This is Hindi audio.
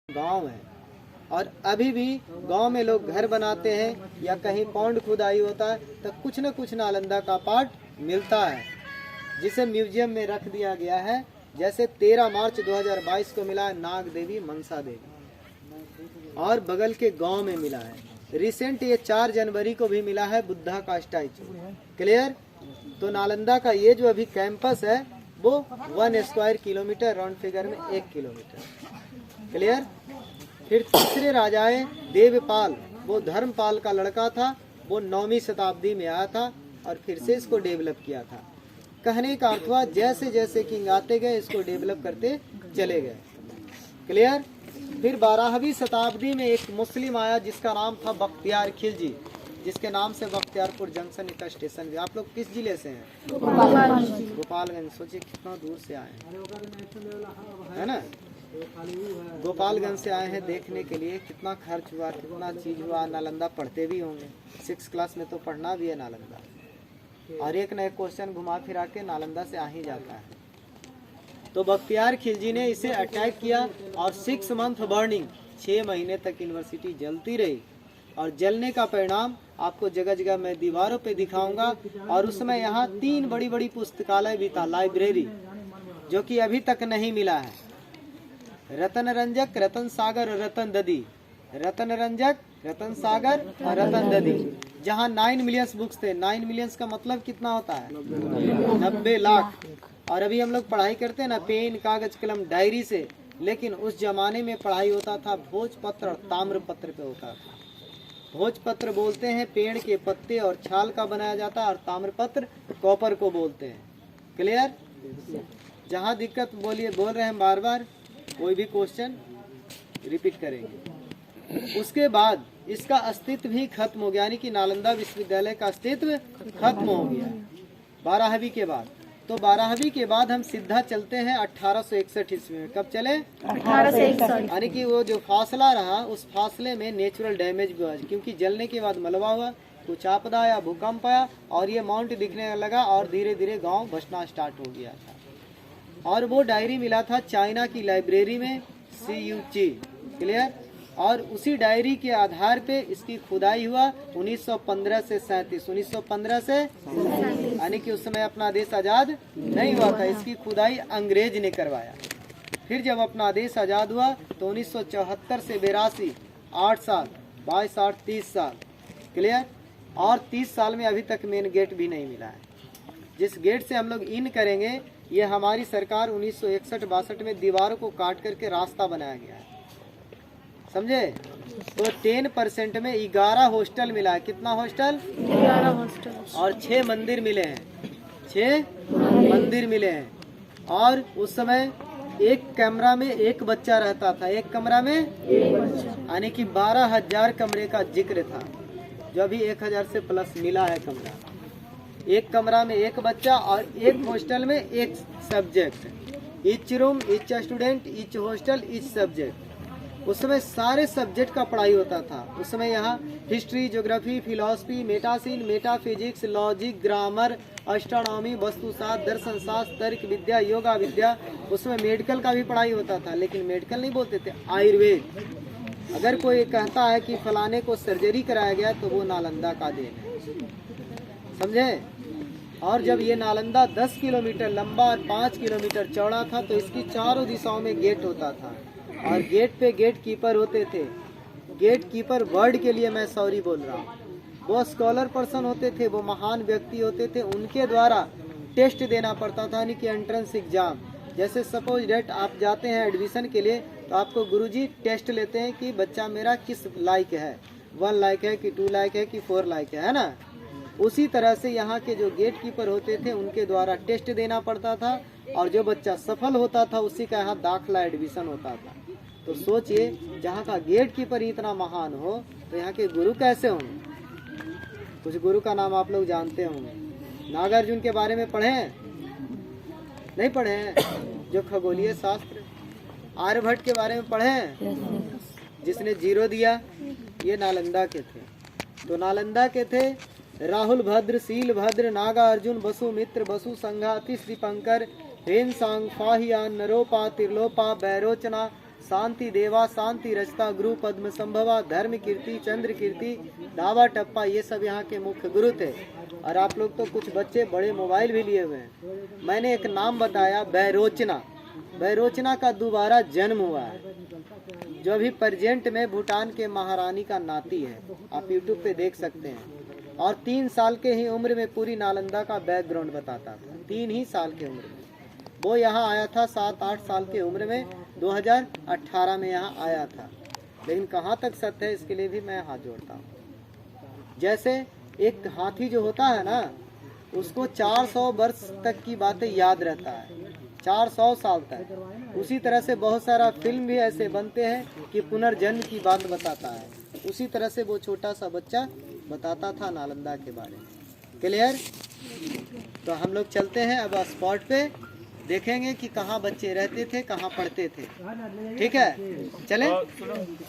गांव है और अभी भी गांव में लोग घर बनाते हैं या कहीं पौंड खुदाई होता है तो कुछ न कुछ नालंदा का पार्ट मिलता है, जिसे म्यूजियम में रख दिया गया है। जैसे 13 मार्च 2022 को मिला नाग देवी मनसा देवी और बगल के गांव में मिला है। रिसेंट ये 4 जनवरी को भी मिला है बुद्धा का स्टैचू। क्लियर? तो नालंदा का ये जो अभी कैंपस है वो 1 स्क्वायर किलोमीटर राउंड फिगर में 1 किलोमीटर। क्लियर? फिर तीसरे राजाए देवपाल, वो धर्मपाल का लड़का था, वो 9वीं शताब्दी में आया था और फिर से इसको डेवलप किया था। कहने का अर्थ हुआ जैसे जैसे किंग आते गए इसको डेवलप करते चले गए। क्लियर? फिर 12वीं शताब्दी में एक मुस्लिम आया जिसका नाम था बख्तियार खिलजी, जिसके नाम से बख्तियारपुर जंक्शन का स्टेशन भी। आप लोग किस जिले से हैं? गोपालगंज। सोचिए कितना दूर से आए हैं, है ना? गोपालगंज से आए हैं देखने के लिए। कितना खर्च हुआ, कितना चीज हुआ। नालंदा पढ़ते भी होंगे, 6 क्लास में तो पढ़ना भी है नालंदा। और एक न एक क्वेश्चन घुमा फिरा के नालंदा से आ ही जाता है। तो बख्तियार खिलजी ने इसे अटैक किया और 6 मंथ बर्निंग, 6 महीने तक यूनिवर्सिटी जलती रही। और जलने का परिणाम आपको जगह जगह मैं दीवारों पे दिखाऊंगा। और उसमें यहाँ 3 बड़ी बड़ी पुस्तकालय भी था, लाइब्रेरी, जो कि अभी तक नहीं मिला है। रतन रंजक, रतन सागर और रतन ददी। रतन रंजक, रतन सागर और रतन ददी, जहाँ 9 मिलियंस बुक्स थे। 9 मिलियंस का मतलब कितना होता है? 90 लाख। और अभी हम लोग पढ़ाई करते हैं ना पेन कागज कलम डायरी से, लेकिन उस जमाने में पढ़ाई होता था भोजपत्र और ताम्रपत्र पे होता था। भोजपत्र बोलते हैं पेड़ के पत्ते और छाल का बनाया जाता है, और ताम्रपत्र कॉपर को बोलते हैं। क्लियर? जहाँ दिक्कत बोलिए, बोल रहे हैं बार बार, कोई भी क्वेश्चन रिपीट करेंगे। उसके बाद इसका अस्तित्व भी खत्म हो गया, यानी कि नालंदा विश्वविद्यालय का अस्तित्व खत्म हो गया 12वीं के बाद। तो 12वीं के बाद हम सीधा चलते हैं 1861 ईस्वी में। कब चले? 1861। यानी कि वो जो फासला रहा, उस फासले में नेचुरल डैमेज भी हुआ, क्योंकि जलने के बाद मलबा हुआ, कुछ आपदा आया, भूकंप आया, और ये माउंट दिखने लगा और धीरे धीरे गांव बसना स्टार्ट हो गया था। और वो डायरी मिला था चाइना की लाइब्रेरी में, CUC। क्लियर? और उसी डायरी के आधार पे इसकी खुदाई हुआ 1915 से 37। 1915 से, यानी कि उस समय अपना देश आजाद नहीं हुआ था। इसकी खुदाई अंग्रेज ने करवाया। फिर जब अपना देश आजाद हुआ तो 1974 से 82, 8 साल, 22, 8, 30 साल। क्लियर? और 30 साल में अभी तक मेन गेट भी नहीं मिला है। जिस गेट से हम लोग इन करेंगे, ये हमारी सरकार 1961-62 में दीवारों को काट करके रास्ता बनाया गया है। समझे? तो 10% में 11 हॉस्टल मिला है। कितना हॉस्टल? 11 हॉस्टल। और 6 मंदिर मिले हैं। 6 मंदिर मिले हैं। और उस समय एक कमरा में एक बच्चा रहता था, एक कमरा में एक बच्चा, यानी कि 12,000 कमरे का जिक्र था, जो अभी 1,000 से प्लस मिला है कमरा। एक कमरा में एक बच्चा और एक हॉस्टल में एक subject. Each room, each student, each hostel, each subject. उस समय सारे सब्जेक्ट का पढ़ाई होता था। उस समय यहाँ history, geography, philosophy, medicine, metaphysics, logic, grammar, astronomy, वस्तुशास्त्र, दर्शन शास्त्र, तर्क विद्या, योगा विद्या। उसमें मेडिकल का भी पढ़ाई होता था, लेकिन मेडिकल नहीं बोलते थे, आयुर्वेद। अगर कोई कहता है कि फलाने को सर्जरी कराया गया तो वो नालंदा का देन है। समझे? और जब ये नालंदा 10 किलोमीटर लंबा और 5 किलोमीटर चौड़ा था, तो इसकी चारों दिशाओं में गेट होता था और गेट पे गेट कीपर होते थे। गेट कीपर वर्ड के लिए मैं सॉरी बोल रहा हूँ, वो स्कॉलर पर्सन होते थे, वो महान व्यक्ति होते थे। उनके द्वारा टेस्ट देना पड़ता था, यानी कि एंट्रेंस एग्जाम। जैसे सपोज डेट आप जाते हैं एडमिशन के लिए, तो आपको गुरुजी टेस्ट लेते हैं कि बच्चा मेरा किस लायक है, 1 लायक है कि 2 लायक है कि 4 लायक है ना? उसी तरह से यहाँ के जो गेट कीपर होते थे उनके द्वारा टेस्ट देना पड़ता था, और जो बच्चा सफल होता था उसी का यहाँ दाखला एडमिशन होता था। तो सोचिए, जहाँ का गेट कीपर इतना महान हो तो यहाँ के गुरु कैसे होंगे? कुछ गुरु का नाम आप लोग जानते होंगे। नागार्जुन के बारे में पढ़े हैं? नहीं पढ़े हैं? जो खगोलीय शास्त्र। आर्यभट्ट के बारे में पढ़े हैं? जिसने 0 दिया, ये नालंदा के थे। तो नालंदा के थे राहुल भद्र, शील भद्र, नागा अर्जुन, बसु मित्र, बसु संघा, तीसरी पंकर, हेन सांग, फाहियान, नरोपा, त्रिलोपा, बैरोचना, शांति देवा, शांति रचता, गुरु पद्म संभवा, धर्म कीर्ति, चंद्र कीर्ति, दावा टप्पा, ये सब यहाँ के मुख्य गुरु थे। और आप लोग तो कुछ बच्चे बड़े मोबाइल भी लिए हुए हैं। मैंने एक नाम बताया बैरोचना, बैरोचना का दोबारा जन्म हुआ है, जो अभी प्रेजेंट में भूटान के महारानी का नाती है, आप यूट्यूब पे देख सकते हैं। और 3 साल के ही उम्र में पूरी नालंदा का बैकग्राउंड बताता था, 3 ही साल की उम्र में। वो यहाँ आया था 7-8 साल की उम्र में, 2018 में यहाँ आया था। लेकिन कहाँ तक सत्य है इसके लिए भी मैं हाथ जोड़ता हूँ। जैसे एक हाथी जो होता है ना, उसको 400 वर्ष तक की बातें याद रहता है, 400 साल तक। उसी तरह से बहुत सारा फिल्म भी ऐसे बनते हैं कि पुनर्जन्म की बात बताता है। उसी तरह से वो छोटा सा बच्चा बताता था नालंदा के बारे में। क्लियर? तो हम लोग चलते हैं अब स्पॉट पे, देखेंगे कि कहाँ बच्चे रहते थे, कहाँ पढ़ते थे। ठीक है, चलें।